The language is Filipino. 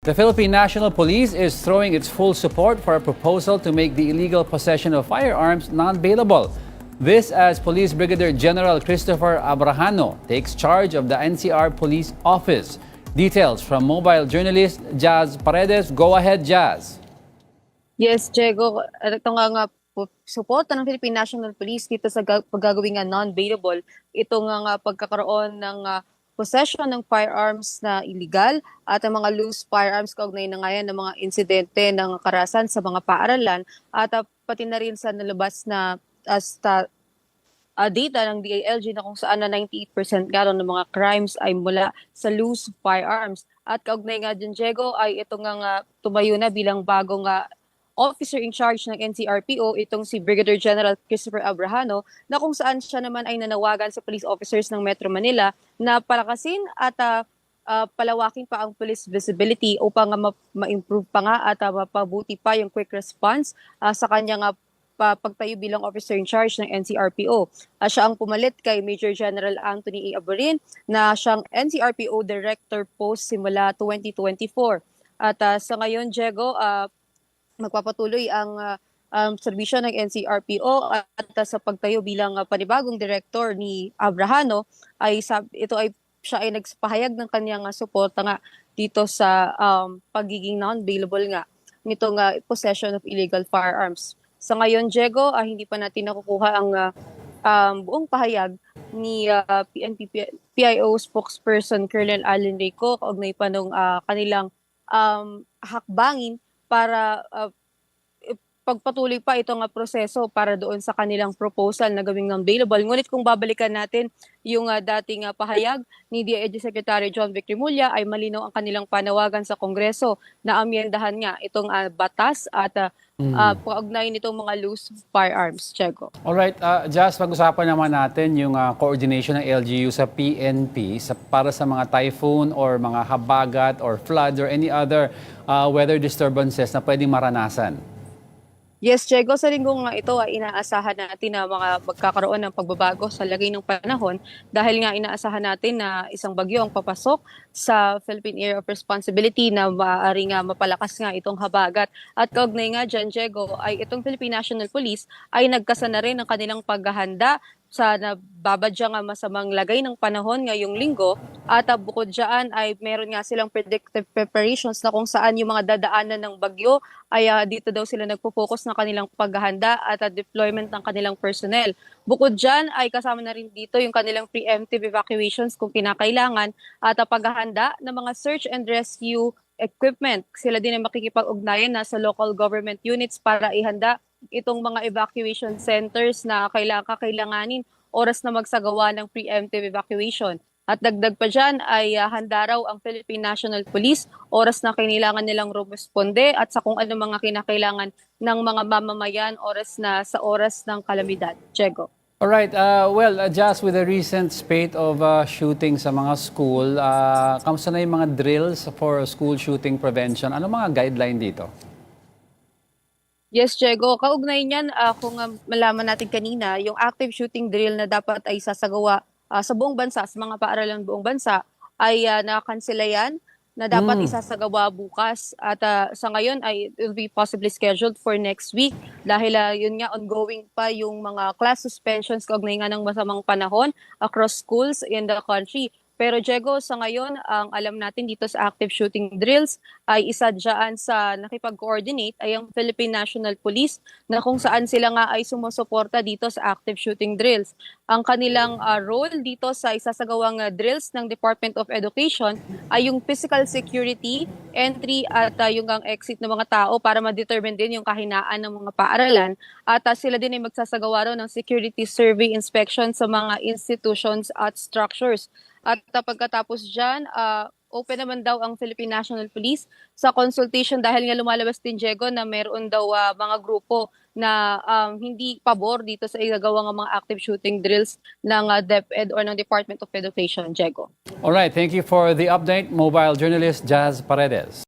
The Philippine National Police is throwing its full support for a proposal to make the illegal possession of firearms non-bailable. This as Police Brigadier General Christopher Abrahano takes charge of the NCR Police Office. Details from mobile journalist Jazz Paredes. Go ahead, Jazz. Yes, Diego, ito nga suporta ng Philippine National Police dito sa paggagawing nga non-bailable. Ito nga pagkakaroon ng possession ng firearms na illegal at ang mga loose firearms kaugnay na ngayon ng mga insidente ng karahasan sa mga paaralan at pati na rin sa nalabas na data ng DILG na kung saan na 98% nga ng mga crimes ay mula sa loose firearms. At kaugnay nga dyan, Diego, ay ito nga tumayo na bilang bagong officer in charge ng NCRPO, itong si Brigadier General Christopher Abrahano, na kung saan siya naman ay nanawagan sa police officers ng Metro Manila na palakasin at palawakin pa ang police visibility upang ma-improve pa nga at mapabuti pa yung quick response sa kanyang pagtayo bilang officer in charge ng NCRPO. Siya ang pumalit kay Major General Anthony A. Aburin na siyang NCRPO Director post simula 2024. At sa ngayon, Diego, magpapatuloy ang serbisyo ng NCRPO at sa pagtayo bilang panibagong director ni Abrahano ay siya ay nagpahayag ng kanyang suporta nga dito sa pagiging non-bailable nga nitong possession of illegal firearms. Sa ngayon, Diego, hindi pa natin nakukuha ang buong pahayag ni PNP PIO spokesperson Colonel Allen Rico kaugnay pa nung kanilang hakbangin para pagpatuloy pa itong proseso para doon sa kanilang proposal na gawing non-bailable. Ngunit kung babalikan natin yung dating pahayag ni DILG Secretary John Vic Remulla ay malinaw ang kanilang panawagan sa Kongreso na amyendahan nga itong batas at paugnay nitong mga loose firearms. Diego. Alright, Jazz, pag-usapan naman natin yung coordination ng LGU sa PNP para sa mga typhoon or mga habagat or flood or any other weather disturbances na pwedeng maranasan. Yes, Diego, sa linggong ito ay inaasahan natin na magkakaroon ng pagbabago sa lagay ng panahon dahil nga inaasahan natin na isang bagyo ang papasok sa Philippine Area of Responsibility na maaaring mapalakas nga itong habagat. At kaugnay nga dyan, Diego, ay itong Philippine National Police ay nagkasa na rin ng kanilang paghahanda sa nababadya nga masamang lagay ng panahon ngayong linggo at bukod dyan ay meron nga silang predictive preparations na kung saan yung mga dadaanan ng bagyo ay dito daw sila nagpo-focus ng kanilang paghahanda at deployment ng kanilang personnel. Bukod dyan ay kasama na rin dito yung kanilang preemptive evacuations kung kinakailangan at paghahanda ng mga search and rescue equipment. Sila din ay makikipag-ugnayan na sa local government units para ihanda itong mga evacuation centers na kakailanganin oras na magsagawa ng preemptive evacuation. At dagdag pa dyan ay handa raw ang Philippine National Police oras na kailangan nilang rumisponde at sa kung ano mga kinakailangan ng mga mamamayan sa oras ng kalamidad. Diego. Alright, Jazz, with the recent spate of shooting sa mga school, kamusta na yung mga drills for school shooting prevention? Ano mga guideline dito? Yes, Diego. Kaugnay niyan, kung malaman natin kanina, yung active shooting drill na dapat ay sasagawa sa buong bansa, sa mga paaralan buong bansa, ay nakansela yan na dapat isasagawa bukas. At sa ngayon ay it will be possibly scheduled for next week dahil yun nga ongoing pa yung mga class suspensions kaugnay nga ng masamang panahon across schools in the country. Pero Diego, sa ngayon, ang alam natin dito sa active shooting drills ay isa dyan sa nakipag-coordinate ay ang Philippine National Police na kung saan sila nga ay sumusuporta dito sa active shooting drills. Ang kanilang role dito sa isasagawang drills ng Department of Education ay yung physical security, entry at yung exit ng mga tao para ma-determine din yung kahinaan ng mga paaralan. At sila din ay magsasagawa raw ng security survey inspection sa mga institutions at structures. At pagkatapos dyan, open naman daw ang Philippine National Police sa consultation dahil nga lumalabas din, Diego, na meron daw mga grupo na hindi pabor dito sa igagawang mga active shooting drills ng DepEd or ng Department of Education, Diego. Alright, thank you for the update, mobile journalist Jazz Paredes.